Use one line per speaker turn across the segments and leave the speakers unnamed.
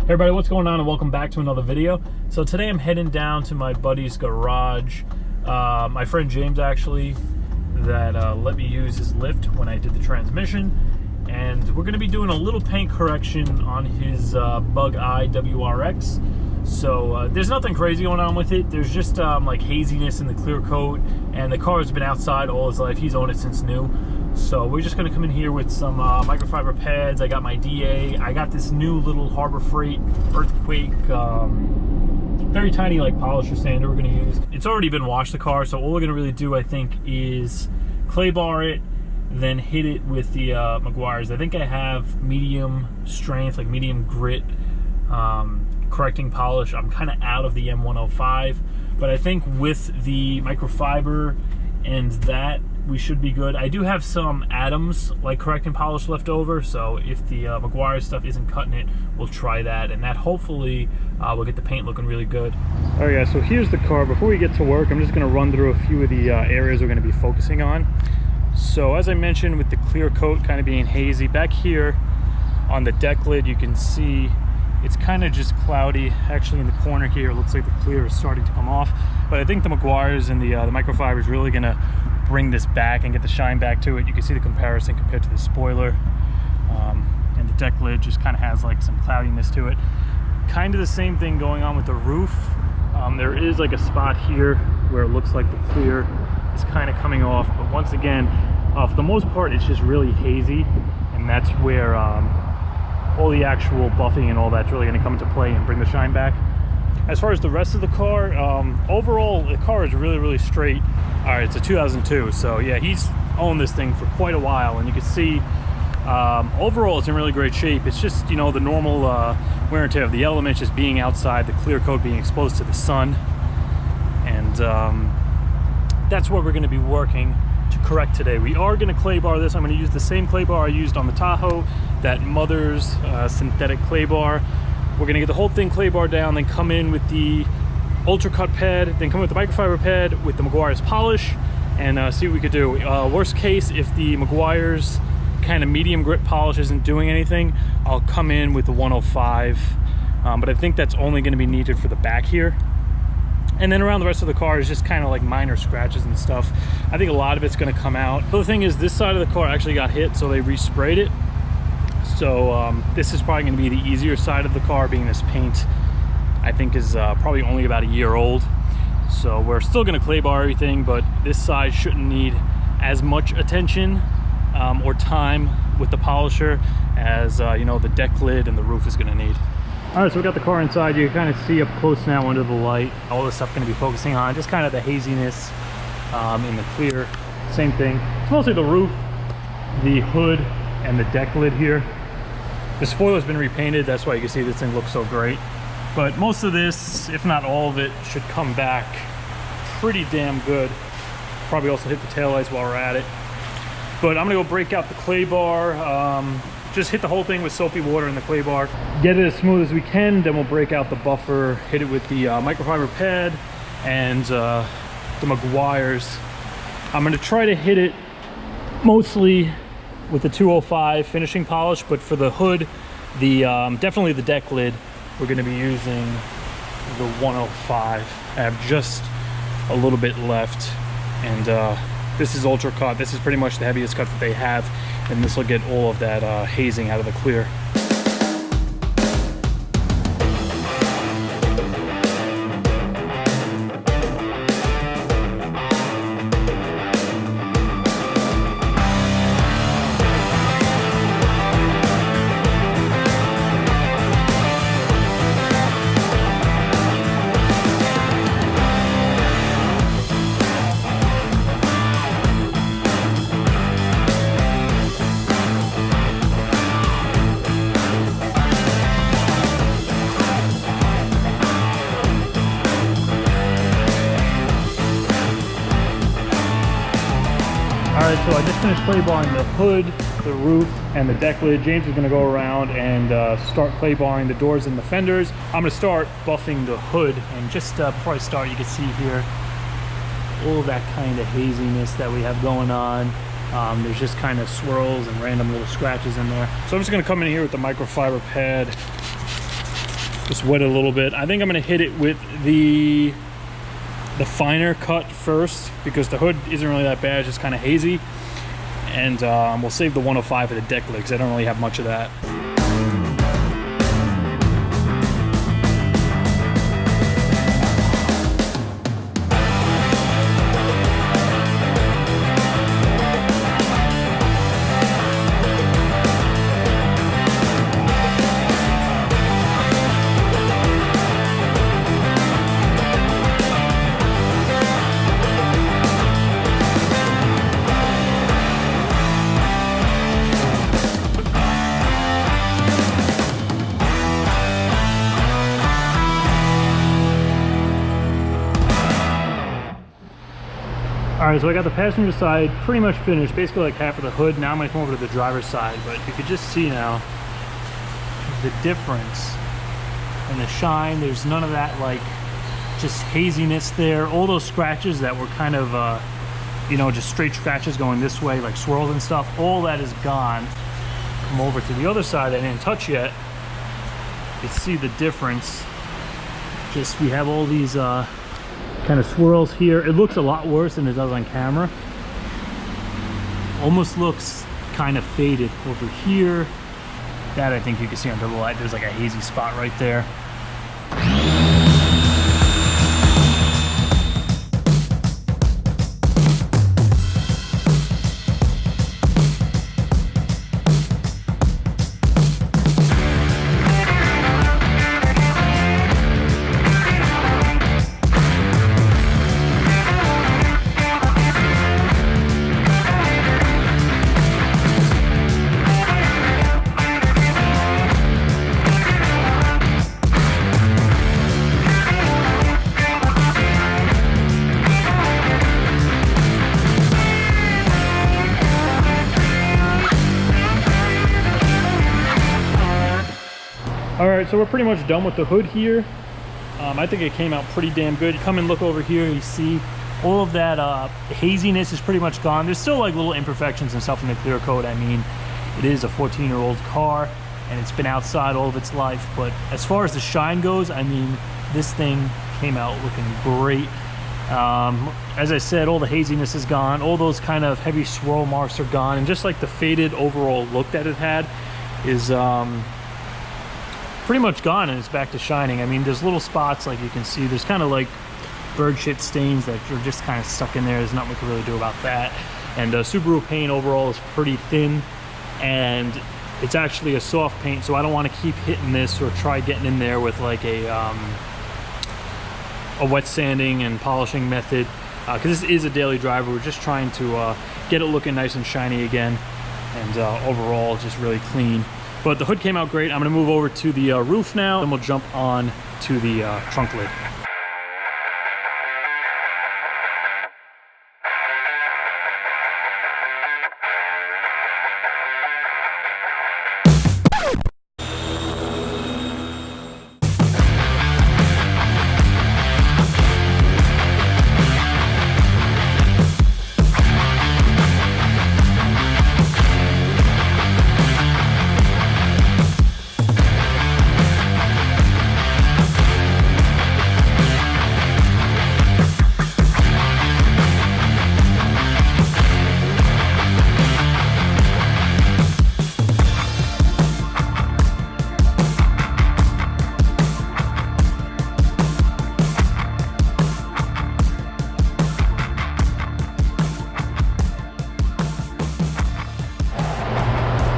Hey everybody, what's going on and welcome back to another video. So today I'm heading down to my buddy's garage. My friend James actually, that let me use his lift when I did the transmission. And we're gonna be doing a little paint correction on his Bug Eye WRX. So there's nothing crazy going on with it. There's just like haziness in the clear coat, and the car has been outside all his life. He's owned it since new. So we're just gonna come in here with some microfiber pads. I got my DA. I got this new little Harbor Freight Earthquake, very tiny like polisher sander we're gonna use. It's already been washed, the car, so all we're gonna really do, I think, is clay bar it, then hit it with the Meguiars. I think I have medium strength, like medium grit, correcting polish. I'm kind of out of the M105, but I think with the microfiber and that, we should be good. I do have some Adams like correcting polish left over, so if the Meguiar stuff isn't cutting it, we'll try that, and that hopefully will get the paint looking really good. All right guys, so here's the car. Before we get to work, I'm just gonna run through a few of the areas we're gonna be focusing on. So as I mentioned, with the clear coat kind of being hazy, back here on the deck lid, you can see it's kind of just cloudy. Actually in the corner here, it looks like the clear is starting to come off, but I think the Meguiars and the microfiber is really gonna bring this back and get the shine back to it. You can see the comparison compared to the spoiler, and the deck lid just kind of has like some cloudiness to it. Kind of the same thing going on with the roof. There is like a spot here where it looks like the clear is kind of coming off, but once again, for the most part, it's just really hazy, and that's where all the actual buffing and all that's really going to come into play and bring the shine back. As far as the rest of the car, overall the car is really straight. All right, it's a 2002, so yeah, he's owned this thing for quite a while, and you can see overall it's in really great shape. It's just, you know, the normal wear and tear of the elements, just being outside, the clear coat being exposed to the sun, and that's what we're going to be working to correct today. We are going to clay bar this. I'm going to use the same clay bar I used on the Tahoe, that Mother's synthetic clay bar. We're gonna get the whole thing clay bar down, then come in with the ultra cut pad, then come with the microfiber pad with the Meguiar's polish, and see what we could do. Worst case, if the Meguiar's kind of medium grit polish isn't doing anything, I'll come in with the 105, but I think that's only gonna be needed for the back here. And then around the rest of the car is just kind of like minor scratches and stuff. I think a lot of it's gonna come out. The other thing is, this side of the car actually got hit, so they resprayed it. So this is probably going to be the easier side of the car, being this paint I think is probably only about a year old. So we're still going to clay bar everything, but this side shouldn't need as much attention or time with the polisher as you know, the deck lid and the roof is going to need. All right, so we got the car inside. You can kind of see up close now under the light. All this stuff going to be focusing on just kind of the haziness in the clear. Same thing. It's mostly the roof, the hood, and the deck lid here. The spoiler's been repainted, that's why you can see this thing looks so great. But most of this, if not all of it, should come back pretty damn good. Probably also hit the taillights while we're at it. But I'm gonna go break out the clay bar, just hit the whole thing with soapy water in the clay bar. Get it as smooth as we can, then we'll break out the buffer, hit it with the microfiber pad and the Meguiars. I'm gonna try to hit it mostly with the 205 finishing polish, but for the hood, the definitely the deck lid, we're going to be using the 105. I have just a little bit left, and this is ultra cut. This is pretty much the heaviest cut that they have, and this will get all of that hazing out of the clear. Alright, so I just finished clay barring the hood, the roof, and the deck lid. James is going to go around and start clay barring the doors and the fenders. I'm going to start buffing the hood, and just before I start, you can see here all that kind of haziness that we have going on. There's just kind of swirls and random little scratches in there. So I'm just going to come in here with the microfiber pad Just wet it a little bit. I think I'm gonna hit it with the finer cut first, because the hood isn't really that bad, it's just kind of hazy. And we'll save the 105 for the deck lid, because I don't really have much of that. All right, so I got the passenger side pretty much finished, basically like half of the hood. Now I'm gonna come over to the driver's side, but you could just see now the difference and the shine. There's none of that like just haziness there. All those scratches that were kind of, you know, just straight scratches going this way, like swirls and stuff, all that is gone. Come over to the other side I didn't touch yet. You can see the difference. Just, we have all these kind of swirls here. It looks a lot worse than it does on camera. Almost looks kind of faded over here. That I think you can see under the light. There's like a hazy spot right there. All right, so we're pretty much done with the hood here. I think it came out pretty damn good. Come and look over here, you see all of that haziness is pretty much gone. There's still like little imperfections and stuff in the clear coat. I mean, it is a 14-year-old car and it's been outside all of its life, but as far as the shine goes, I mean, this thing came out looking great. As I said, all the haziness is gone, all those kind of heavy swirl marks are gone, and just like the faded overall look that it had is pretty much gone, and it's back to shining. I mean, there's little spots like you can see. There's kind of like bird shit stains that are just kind of stuck in there. There's nothing we can really do about that. And Subaru paint overall is pretty thin, and it's actually a soft paint, so I don't want to keep hitting this or try getting in there with like a wet sanding and polishing method, because this is a daily driver. We're just trying to get it looking nice and shiny again, and overall just really clean. But the hood came out great. I'm gonna move over to the roof now, and we'll jump on to the trunk lid.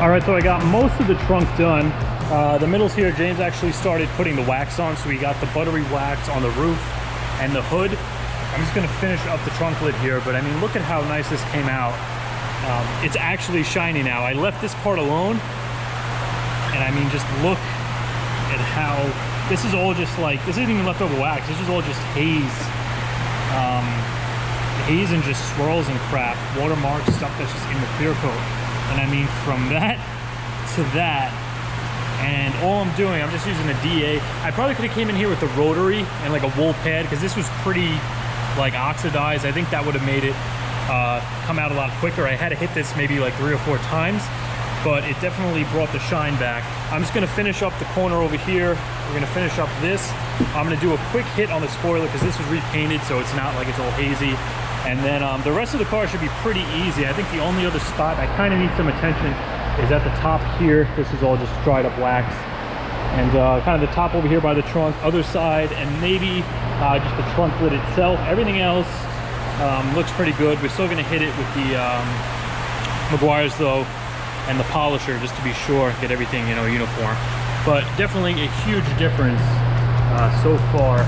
All right, so I got most of the trunk done. The middles here, James actually started putting the wax on, so we got the Buttery Wax on the roof and the hood. I'm just gonna finish up the trunk lid here, but I mean, look at how nice this came out. It's actually shiny now. I left this part alone, and I mean, just look at how, this is all just like, this isn't even leftover wax, this is all just haze. Haze and just swirls and crap, watermarks, stuff that's just in the clear coat. And I mean, from that to that, and all I'm doing, I'm just using a DA. I probably could have came in here with the rotary and like a wool pad, because this was pretty like oxidized. I think that would have made it come out a lot quicker. I had to hit this maybe like 3 or 4 times, but it definitely brought the shine back. I'm just gonna finish up the corner over here. We're gonna finish up this. I'm gonna do a quick hit on the spoiler because this was repainted, so it's not like it's all hazy. And then the rest of the car should be pretty easy. I think the only other spot I kind of need some attention is at the top here. This is all just dried up wax. And kind of the top over here by the trunk, other side, and maybe just the trunk lid itself. Everything else looks pretty good. We're still gonna hit it with the Meguiars though, and the polisher, just to be sure, get everything, you know, uniform. But definitely a huge difference so far.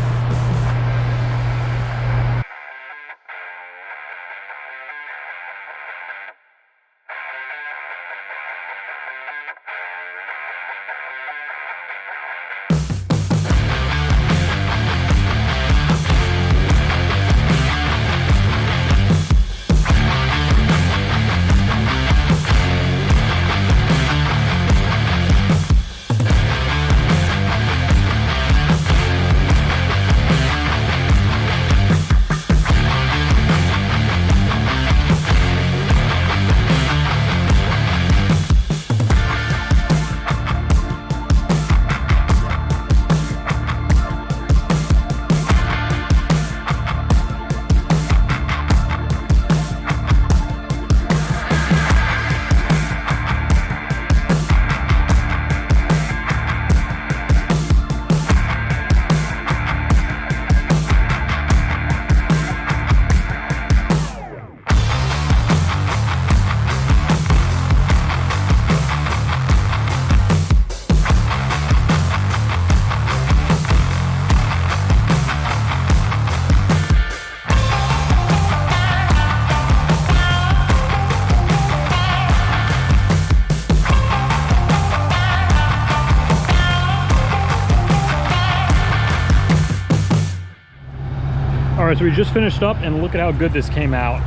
All right, so we just finished up and look at how good this came out.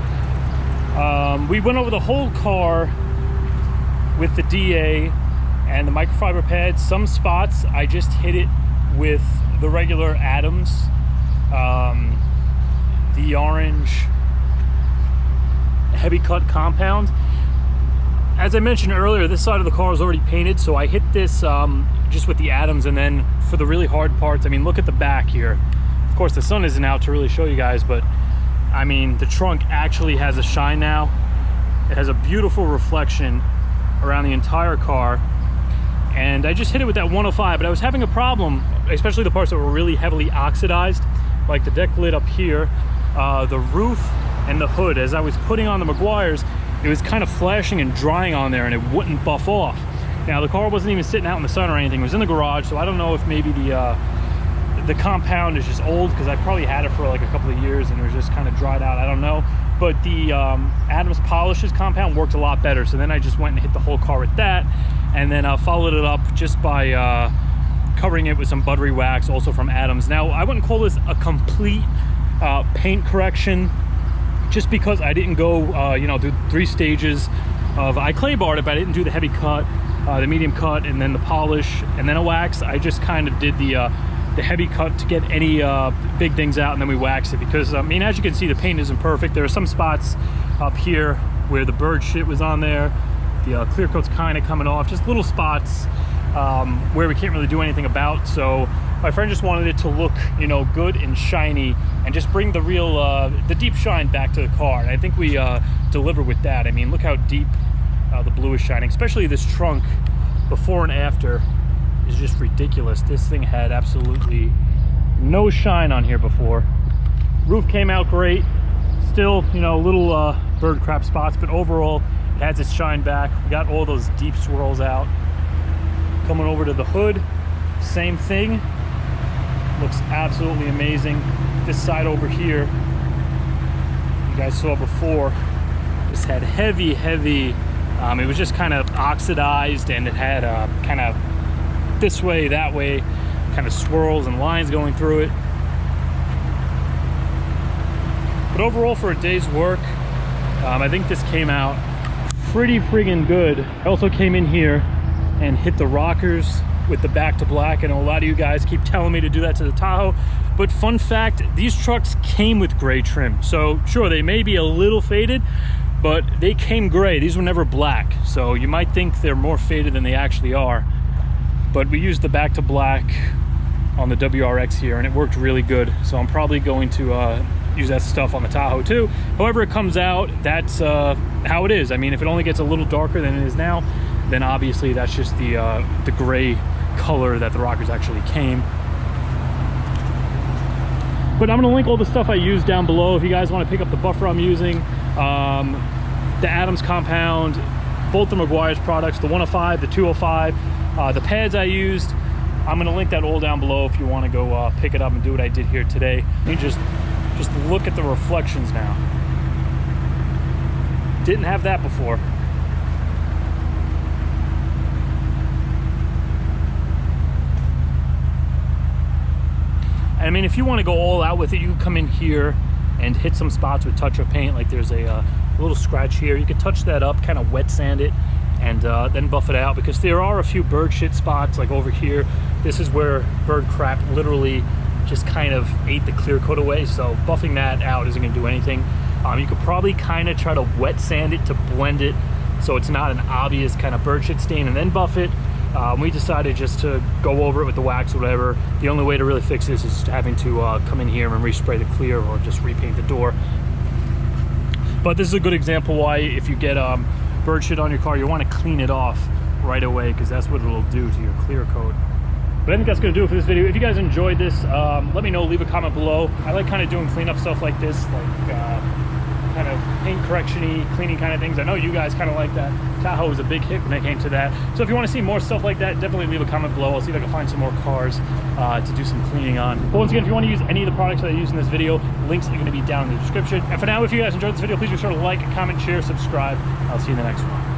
We went over the whole car with the DA and the microfiber pads. Some spots I just hit it with the regular Adams, the orange heavy cut compound. As I mentioned earlier, this side of the car is already painted, so I hit this just with the Adams, and then for the really hard parts, I mean, look at the back here. Of course, the sun isn't out to really show you guys, but I mean, the trunk actually has a shine now. It has a beautiful reflection around the entire car. And I just hit it with that 105, but I was having a problem, especially the parts that were really heavily oxidized, like the deck lid up here, the roof and the hood. As I was putting on the Meguiars, it was kind of flashing and drying on there and it wouldn't buff off. Now, the car wasn't even sitting out in the sun or anything. It was in the garage, so I don't know if maybe the compound is just old, because I probably had it for like a couple of years and it was just kind of dried out. I don't know. But the Adams Polishes compound worked a lot better. So then I just went and hit the whole car with that, and then followed it up just by covering it with some Buttery Wax, also from Adams. Now, I wouldn't call this a complete paint correction, just because I didn't go, you know, do 3 stages of, I clay barred it, but I didn't do the heavy cut, the medium cut, and then the polish, and then a wax. I just kind of did the heavy cut to get any big things out, and then we wax it, because I mean, as you can see, the paint isn't perfect. There are some spots up here where the bird shit was on there. The clear coat's kind of coming off, just little spots where we can't really do anything about. So my friend just wanted it to look, you know, good and shiny, and just bring the real the deep shine back to the car, and I think we deliver with that. I mean, look how deep the blue is shining, especially this trunk before and after is just ridiculous. This thing had absolutely no shine on here before. Roof came out great. Still, you know, little bird crap spots, but overall it has its shine back. We got all those deep swirls out. Coming over to the hood, same thing. Looks absolutely amazing. This side over here, you guys saw before, just had heavy it was just kind of oxidized, and it had kind of this way, that way, kind of swirls and lines going through it. But overall, for a day's work, I think this came out pretty friggin' good. I also came in here and hit the rockers with the back to black. I know a lot of you guys keep telling me to do that to the Tahoe, but fun fact, these trucks came with gray trim. So sure, they may be a little faded, but they came gray. These were never black, so you might think they're more faded than they actually are. But we used the back to black on the WRX here, and it worked really good. So I'm probably going to use that stuff on the Tahoe too. However it comes out, that's how it is. I mean, if it only gets a little darker than it is now, then obviously that's just the gray color that the rockers actually came. But I'm gonna link all the stuff I use down below if you guys want to pick up the buffer I'm using, the Adams compound, both the Meguiar's products, the 105, the 205, the pads I used. I'm gonna link that all down below if you want to go pick it up and do what I did here today. You just look at the reflections now. Didn't have that before. I mean, if you want to go all out with it, you can come in here and hit some spots with touch-up paint. Like there's a little scratch here. You can touch that up, kind of wet sand it, and then buff it out, because there are a few bird shit spots like over here. This is where bird crap literally just kind of ate the clear coat away, so buffing that out isn't going to do anything. You could probably kind of try to wet sand it to blend it so it's not an obvious kind of bird shit stain, and then buff it. We decided just to go over it with the wax or whatever. The only way to really fix this is having to come in here and respray the clear or just repaint the door. But this is a good example why if you get bird shit on your car, you want to clean it off right away, because that's what it'll do to your clear coat. But I think that's going to do it for this video. If you guys enjoyed this, let me know, leave a comment below. I like kind of doing cleanup stuff like this, like kind of paint correction-y, cleaning kind of things. I know you guys kind of like that. Tahoe was a big hit when it came to that. So if you want to see more stuff like that, definitely leave a comment below. I'll see if I can find some more cars to do some cleaning on. But once again, if you want to use any of the products that I use in this video, links are going to be down in the description. And for now, if you guys enjoyed this video, please be sure to like, comment, share, subscribe. I'll see you in the next one.